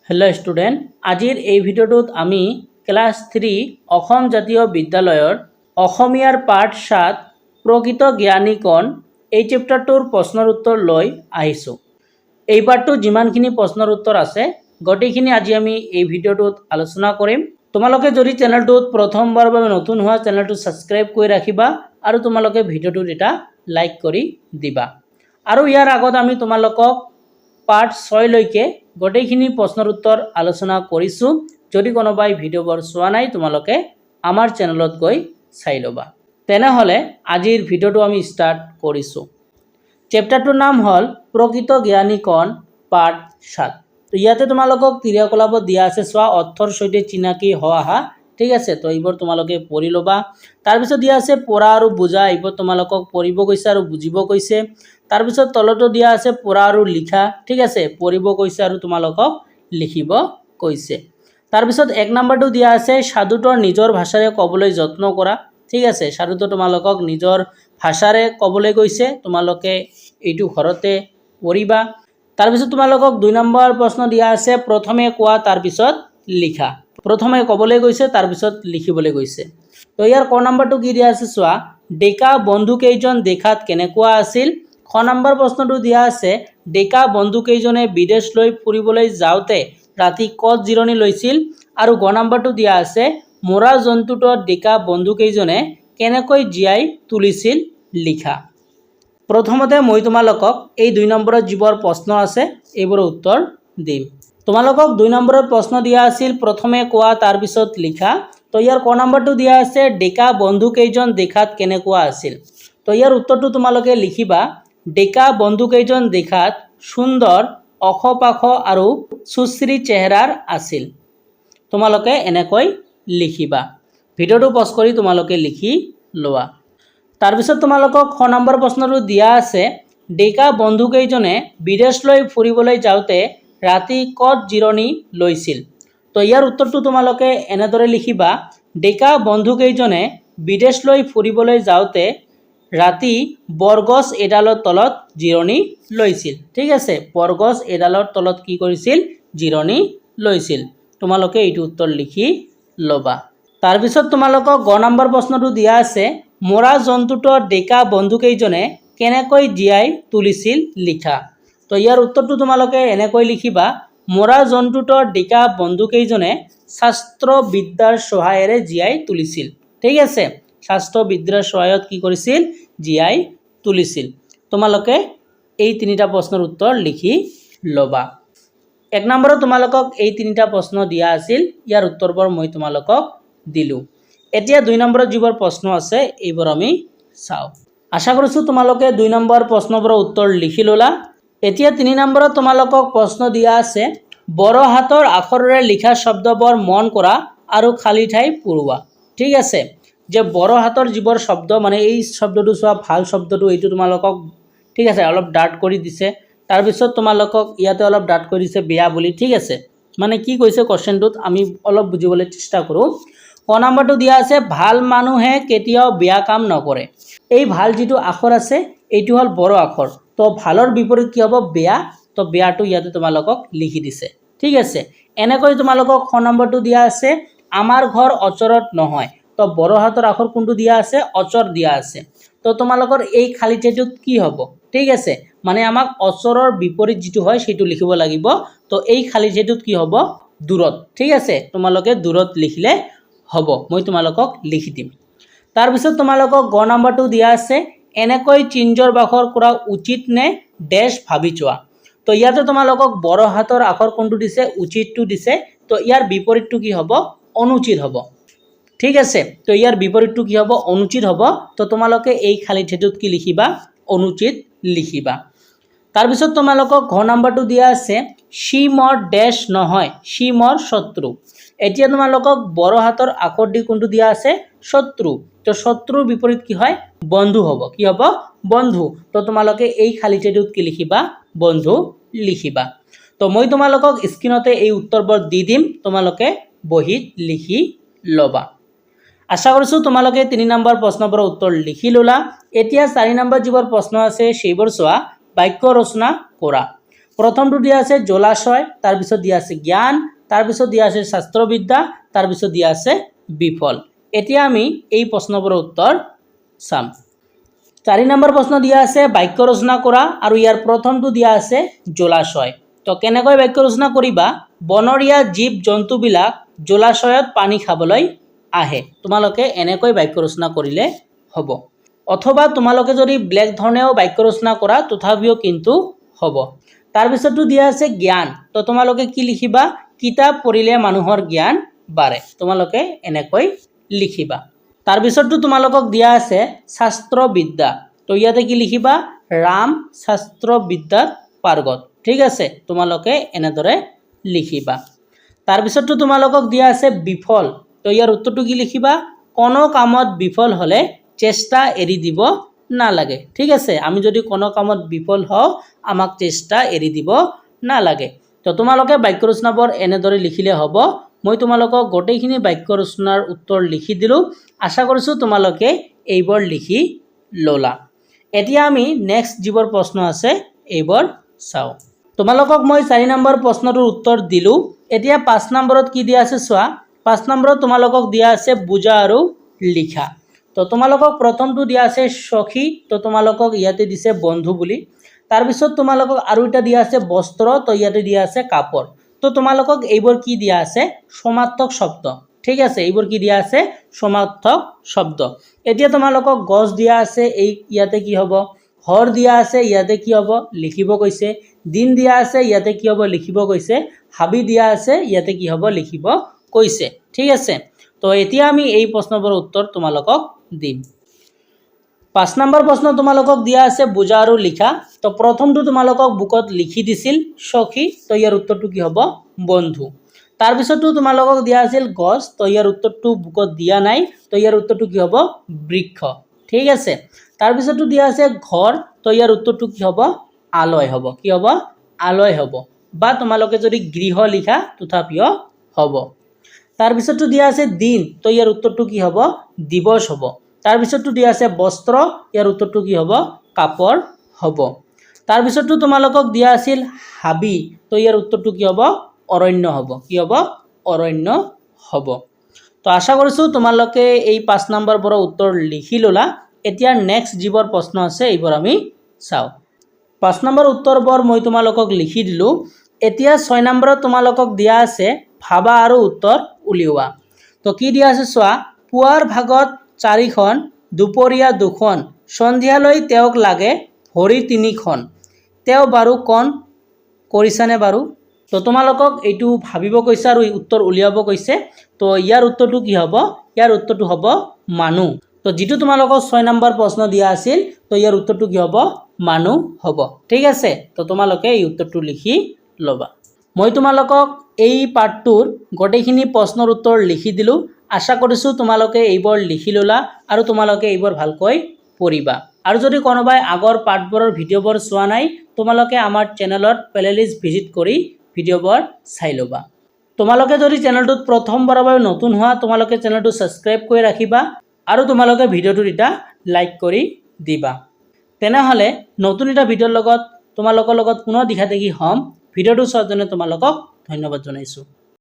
Hello student आजिर এই ভিডিওটোত আমি class 3 Assam জাতীয় বিদ্যালয়ৰ অসমীয়াৰ পাঠ 7 প্ৰকৃত জ্ঞানী কোন এই চেপ্টাৰটোৰ প্ৰশ্নৰ উত্তৰ লৈ আহিছো। এই পাঠটো যিমানখিনি প্ৰশ্নৰ উত্তৰ আছে গটেইখিনি আজি আমি এই ভিডিওটোত আলোচনা কৰিম। তোমালোকে যদি চেনেলটোত প্ৰথমবাৰৰ বাবে নতুন হোৱা চেনেলটো সাবস্ক্ৰাইব কৰি ৰাখিবা আৰু তোমালোকে ভিডিওটোত এটা লাইক কৰি দিবা। আৰু ইয়াৰ আগত আমি তোমালোকক পাঠ 6 লৈকে গোটেইখিনি প্ৰশ্নৰ উত্তৰ আলোচনা কৰিছো। যদি কোনোবাই ভিডিওবোৰ চোৱা নাই তোমালোকে আমাৰ চেনেলত গৈ চাই লবা। তেনেহলে আজিৰ ভিডিওটো আমি স্টাৰ্ট কৰিছো। চেপ্টাৰটোৰ নাম হল প্ৰকৃত জ্ঞানী কোন পাঠ 7। তো ইয়াতে তোমালোকক ক্ৰিয়াকলাপ দিয়া আছে, চোৱা অৰ্থৰ সৈতে চিনাকি হোৱা। ঠিক আছে, তো এইবোৰ তোমালোকে পঢ়ি লবা। তাৰপিছত দিয়া আছে পঢ়া আৰু বুজা, এইবোৰ তোমালোকক পঢ়িব কৈছে আৰু বুজিব কৈছে। তাৰপিছত তলতো দিয়া আছে পঢ়া আৰু লিখা। ঠিক আছে, পঢ়িব কৈছে আৰু তোমালোকক লিখিব কৈছে। তাৰপিছত 1 নম্বৰটো দিয়া আছে সাধুটো নিজৰ ভাষাৰে ক'বলৈ যত্ন কৰা। ঠিক আছে, সাধুটো তোমালোকক নিজৰ ভাষাৰে ক'বলৈ কৈছে, তোমালোকে এইটো ঘৰতে পঢ়িবা। তাৰপিছত তোমালোকক 2 নম্বৰ প্ৰশ্ন দিয়া আছে প্ৰথমে কোৱা তাৰপিছত লিখা। প্ৰথমে ক'বলৈ কৈছে তাৰপিছত লিখিবলৈ কৈছে। তো ইয়াৰ ক নম্বৰটো কি দিয়া আছে চোৱা, ডেকা বন্ধু কেইজন দেখাত কেনেকুৱা আছিল। খ নম্বৰ প্ৰশ্নটো দিয়া আছে ডেকা বন্ধু কেইজনে বিদেশ লৈ ফুৰিবলৈ যাওঁতে ৰাতি ক'ত জিৰণি লৈছিল। আৰু গ নম্বৰটো দিয়া আছে মৰা জন্তুটো ডেকা বন্ধু কেইজনে কেনেকৈ জীয়াই তুলিছিল লিখা। প্ৰথমতে মই তোমালোকক এই 2 নম্বৰৰ যিবোৰ প্ৰশ্ন আছে এইবোৰৰ উত্তৰ দিম। তোমালোকক 2 নম্বৰৰ প্ৰশ্ন দিয়া আছিল প্ৰথমে কোৱা তাৰপিছত লিখা। তো ইয়াৰ ক নম্বৰটো দিয়া আছে ডেকা বন্ধু কেইজন দেখাত কেনেকুৱা আছিল। তো ইয়াৰ উত্তৰটো তোমালোকে লিখিবা ডেকা বন্ধু কেইজন দেখাত সুন্দৰ অখপাখ আৰু সুশ্ৰী চেহাৰাৰ আছিল। তোমালোকে এনেকৈ লিখিবা। ভিডিওটো পজ কৰি তোমালোকে লিখি লোৱা। তাৰপিছত তোমালোকক খ নম্বৰ প্ৰশ্নটো দিয়া আছে ডেকা বন্ধু কেইজনে বিদেশ লৈ ফুৰিবলৈ যাওঁতে ৰাতি ক'ত জিৰণি লৈছিল। তো ইয়াৰ উত্তৰটো তোমালোকে এনেদৰে লিখিবা ডেকা বন্ধু কেইজনে বিদেশ লৈ ফুৰিবলৈ যাওঁতে ৰাতি বৰগছ এডালৰ তলত জিৰণি লৈছিল। ঠিক আছে, বৰগছ এডালৰ তলত কি কৰিছিল, জিৰণি লৈছিল। তোমালোকে এইটো উত্তৰ লিখি ল'বা। তাৰপিছত তোমালোকক গ নম্বৰ প্ৰশ্নটো দিয়া আছে মৰা জন্তুটো ডেকা বন্ধু কেইজনে কেনেকৈ জীয়াই তুলিছিল লিখা। তো ইয়াৰ উত্তৰটো তোমালোকে এনেকৈ লিখিবা মৰা জন্তুটো ডেকা বন্ধু কেইজনে শাস্ত্ৰ বিদ্যাৰ সহায়েৰে জীয়াই তুলিছিল। ঠিক আছে, শাস্ত্ৰ বিদ্যাৰ সহায়ত কি কৰিছিল, জীয়াই তুলিছিল। তোমালোকে এই 3টা প্ৰশ্নৰ উত্তৰ লিখি ল'বা। 1 নম্বৰত তোমালোকক এই 3টা প্ৰশ্ন দিয়া আছিল, ইয়াৰ উত্তৰবোৰ মই তোমালোকক দিলোঁ। এতিয়া 2 নম্বৰত যিবোৰ প্ৰশ্ন আছে এইবোৰ আমি চাওঁ। আশা কৰিছোঁ তোমালোকে 2 নম্বৰ প্ৰশ্নবোৰৰ উত্তৰ লিখি ল'লা। এতিয়া 3 নম্বৰত তোমালোকক প্ৰশ্ন দিয়া আছে বড় হাতৰ আখৰেৰে লিখা শব্দবোৰ মন কৰা আৰু খালী ঠাই পূৰোৱা। ঠিক আছে, যে বড় হাতৰ যিবোৰ শব্দ মানে এই শব্দটো চোৱা ভাল শব্দটো এইটো তোমালোকক ঠিক আছে অলপ ডাৰ্ট কৰি দিছে। তাৰপিছত তোমালোকক ইয়াতে অলপ ডাৰ্ট কৰি দিছে বেয়া বুলি। ঠিক আছে, মানে কি কৈছে কোৱেশ্চনটোত আমি অলপ বুজিবলৈ চেষ্টা কৰোঁ। ক নম্বৰটো দিয়া আছে ভাল মানুহে কেতিয়াও বেয়া কাম নকৰে। এই ভাল যিটো আখৰ আছে এইটো হ'ল বড় আখৰ। তো ভালৰ বিপৰীত কি হ'ব, বেয়া। তো বেয়াটো ইয়াতে তোমালোকক লিখি দিছে। ঠিক আছে, এনেকৈ তোমালোকক খ নম্বৰটো দিয়া আছে আমাৰ ঘৰ অচৰত নহয়। তো বড় হাতৰ আখৰ কোনটো দিয়া আছে, অচৰ দিয়া আছে। তো তোমালোকৰ এই খালী ঠাইটোত কি হ'ব, ঠিক আছে, মানে আমাক অচৰৰ বিপৰীত যিটো হয় সেইটো লিখিব লাগিব। তো এই খালী ঠাইটোত কি হ'ব, দূৰত। ঠিক আছে, তোমালোকে দূৰত লিখিলে হ'ব, মই তোমালোকক লিখি দিম। তাৰপিছত তোমালোকক গ নম্বৰটো দিয়া আছে এনেকৈ চিঞ্জৰ বাখৰ কৰা উচিত নে ডেছ ভাবি চোৱা। তো ইয়াতে তোমালোকক বড় হাতৰ আখৰ কোনটো দিছে, উচিতটো দিছে। তো ইয়াৰ বিপৰীতটো কি হ'ব, অনুচিত হ'ব। ঠিক আছে, তো ইয়াৰ বিপৰীতটো কি হ'ব, অনুচিত হ'ব। তো তোমালোকে এই খালী ঠাইটোত কি লিখিবা, অনুচিত লিখিবা। তাৰপিছত তোমালোকক ঘ নম্বৰটো দিয়া আছে সি মোৰ ডেছ নহয় সি মোৰ শত্ৰু। এতিয়া তোমালোকক বড় হাতৰ আখৰ দি কোনটো দিয়া আছে, শত্ৰু। তো শত্ৰুৰ বিপৰীত কি হয়, বন্ধু হ'ব। কি হ'ব, বন্ধু। তো তোমালোকে এই খালী ঠাইটোত কি লিখিবা, বন্ধু লিখিবা। তো মই তোমালোকক স্ক্ৰীনতে এই উত্তৰবোৰ দি দিম, তোমালোকে বহীত লিখি ল'বা। আশা কৰিছোঁ তোমালোকে 3 নম্বৰ প্ৰশ্নবোৰৰ উত্তৰ লিখি ল'লা। এতিয়া 4 নম্বৰ যিবোৰ প্ৰশ্ন আছে সেইবোৰ চোৱা বাক্য ৰচনা কৰা। প্ৰথমটো দিয়া আছে জলাশয়, তাৰপিছত দিয়া আছে জ্ঞান, তাৰপিছত দিয়া আছে শাস্ত্ৰবিদ্যা, তাৰপিছত দিয়া আছে বিফল। এতিয়া আমি এই প্ৰশ্নবোৰৰ উত্তৰ চাম। 4 নম্বৰ প্ৰশ্ন দিয়া আছে বাক্য ৰচনা কৰা আৰু ইয়াৰ প্ৰথমটো দিয়া আছে জলাশয়। তো কেনেকৈ বাক্য ৰচনা কৰিবা? বনৰীয়া জীৱ জন্তুবিলাক জলাশয়ত পানী খাবলৈ আহে। তোমালোকে এনেকৈ বাক্য ৰচনা কৰিলে হ'ব। অথবা তোমালোকে যদি ব্লেক ধৰণেও বাক্য ৰচনা কৰা তথাপিও কিন্তু হ'ব। তাৰপিছতটো দিয়া আছে জ্ঞান। তো তোমালোকে কি লিখিবা? কিতাপ পঢ়িলে মানুহৰ জ্ঞান বাঢ়ে। তোমালোকে এনেকৈ লিখিবা। তাৰপিছতটো তোমালোকক দিয়া আছে শাস্ত্ৰবিদ্যা। তো ইয়াতে কি লিখিবা? ৰাম শাস্ত্ৰবিদ্যাত পাৰ্গত। ঠিক আছে, তোমালোকে এনেদৰে লিখিবা। তাৰপিছতটো তোমালোকক দিয়া আছে বিফল। তো ইয়াৰ উত্তৰটো কি লিখিবা? কোনো কামত বিফল হ'লে চেষ্টা এৰি দিব নালাগে। ঠিক আছে, আমি যদি কোনো কামত বিফল হওঁ আমাক চেষ্টা এৰি দিব নালাগে। তো তোমালোকে বাক্য ৰচনাবোৰ এনেদৰে লিখিলে হ'ব। মই তোমালোকক গোটেইখিনি বাক্য ৰচনাৰ উত্তৰ লিখি দিলোঁ। আশা কৰিছোঁ তোমালোকে এইবোৰ লিখি ল'লা। এতিয়া আমি নেক্সট যিবোৰ প্ৰশ্ন আছে এইবোৰ চাওঁ। তোমালোকক মই 4 নম্বৰ প্ৰশ্নটোৰ উত্তৰ দিলোঁ। এতিয়া 5 নম্বৰত কি দিয়া আছে চোৱা। 5 নম্বৰত তোমালোকক দিয়া আছে বুজা আৰু লিখা। তো তোমালোকক প্ৰথমটো দিয়া আছে সখী। তো তোমালোকক ইয়াতে দিছে বন্ধু বুলি। তাৰপিছত তোমালোকক আৰু এটা দিয়া আছে বস্ত্ৰ। তো ইয়াতে দিয়া আছে কাপোৰ। তো তোমালোকক এইবোৰ কি দিয়া আছে? সমাৰ্থক শব্দ। ঠিক আছে, এইবোৰ কি দিয়া আছে? সমাৰ্থক শব্দ। এতিয়া তোমালোকক গছ দিয়া আছে, এই ইয়াতে কি হ'ব? ঘৰ দিয়া আছে, ইয়াতে কি হ'ব? লিখিব কৈছে। দিন দিয়া আছে, ইয়াতে কি হ'ব? লিখিব কৈছে। হাবি দিয়া আছে, ইয়াতে কি হ'ব? লিখিব কৈছে। ঠিক আছে, তো এতিয়া আমি এই প্ৰশ্নবোৰৰ উত্তৰ তোমালোকক দিম। 5 নম্বৰ প্ৰশ্ন তোমালোকক দিয়া আছে বুজা আৰু লিখা। তো প্ৰথমটো তোমালোকক বুকত লিখি দিছিল সখী। তো ইয়াৰ উত্তৰটো কি হ'ব? বন্ধু। তাৰপিছতটো তোমালোকক দিয়া আছিল গছ। তো ইয়াৰ উত্তৰটো বুকত দিয়া নাই। তো ইয়াৰ উত্তৰটো কি হ'ব? বৃক্ষ। ঠিক আছে, তাৰপিছতটো দিয়া আছে ঘৰ। তো ইয়াৰ উত্তৰটো কি হ'ব? আলয় হ'ব। কি হ'ব? আলয় হ'ব। বা তোমালোকে যদি গৃহ লিখা তথাপিও হ'ব। তাৰপিছতটো দিয়া আছে দিন। তো ইয়াৰ উত্তৰটো কি হ'ব? দিৱস হ'ব। তাৰপিছতটো দিয়া আছে বস্ত্ৰ। ইয়াৰ উত্তৰটো কি হ'ব? কাপোৰ হ'ব। তাৰপিছতটো তোমালোকক দিয়া আছিল হাবি। তো ইয়াৰ উত্তৰটো কি হ'ব? অৰণ্য হ'ব। কি হ'ব? অৰণ্য হ'ব। তো আশা কৰিছোঁ তোমালোকে এই 5 নম্বৰবোৰৰ উত্তৰ লিখি ল'লা। এতিয়া নেক্সট যিবোৰ প্ৰশ্ন আছে এইবোৰ আমি চাওঁ। 5 নম্বৰ উত্তৰবোৰ মই তোমালোকক লিখি দিলোঁ। এতিয়া 6 নম্বৰত তোমালোকক দিয়া আছে ভাবা আৰু উত্তৰ উলিওৱা। তো কি দিয়া আছে চোৱা। পুৱাৰ ভাগত 4খন, দুপৰীয়া 2খন, সন্ধিয়ালৈ তেওঁক লাগে ভৰি 3খন। তেওঁ বাৰু কণ কৰিছানে বাৰু? তো তোমালোকক এইটো ভাবিব কৈছে আৰু উত্তৰ উলিয়াব কৈছে। তো ইয়াৰ উত্তৰটো কি হ'ব? ইয়াৰ উত্তৰটো হ'ব মানুহ। তো যিটো তোমালোকক 6 নম্বৰ প্ৰশ্ন দিয়া আছিল, তো ইয়াৰ উত্তৰটো কি হ'ব? মানুহ হ'ব। ঠিক আছে, তো তোমালোকে এই উত্তৰটো লিখি ল'বা। মই তোমালোকক এই পাঠটোৰ গোটেইখিনি প্ৰশ্নৰ উত্তৰ লিখি দিলোঁ। আশা কৰিছোঁ তোমালোকে এইবোৰ লিখি ল'লা আৰু তোমালোকে এইবোৰ ভালকৈ পঢ়িবা। আৰু যদি কোনোবাই আগৰ পাঠবোৰৰ ভিডিঅ'বোৰ চোৱা নাই, তোমালোকে আমাৰ চেনেলত প্লেলিষ্ট ভিজিট কৰি ভিডিঅ'বোৰ চাই ল'বা। তোমালোকে যদি চেনেলটোত প্ৰথমবাৰৰ বাবে নতুন হোৱা, তোমালোকে চেনেলটো ছাবস্ক্ৰাইব কৰি ৰাখিবা আৰু তোমালোকে ভিডিঅ'টোত এটা লাইক কৰি দিবা। তেনেহ'লে নতুন এটা ভিডিঅ'ৰ লগত তোমালোকৰ লগত পুনৰ দেখা দেখি হ'ম। ভিডিঅ'টো চোৱাৰ কাৰণে তোমালোকক ধন্যবাদ জনাইছোঁ।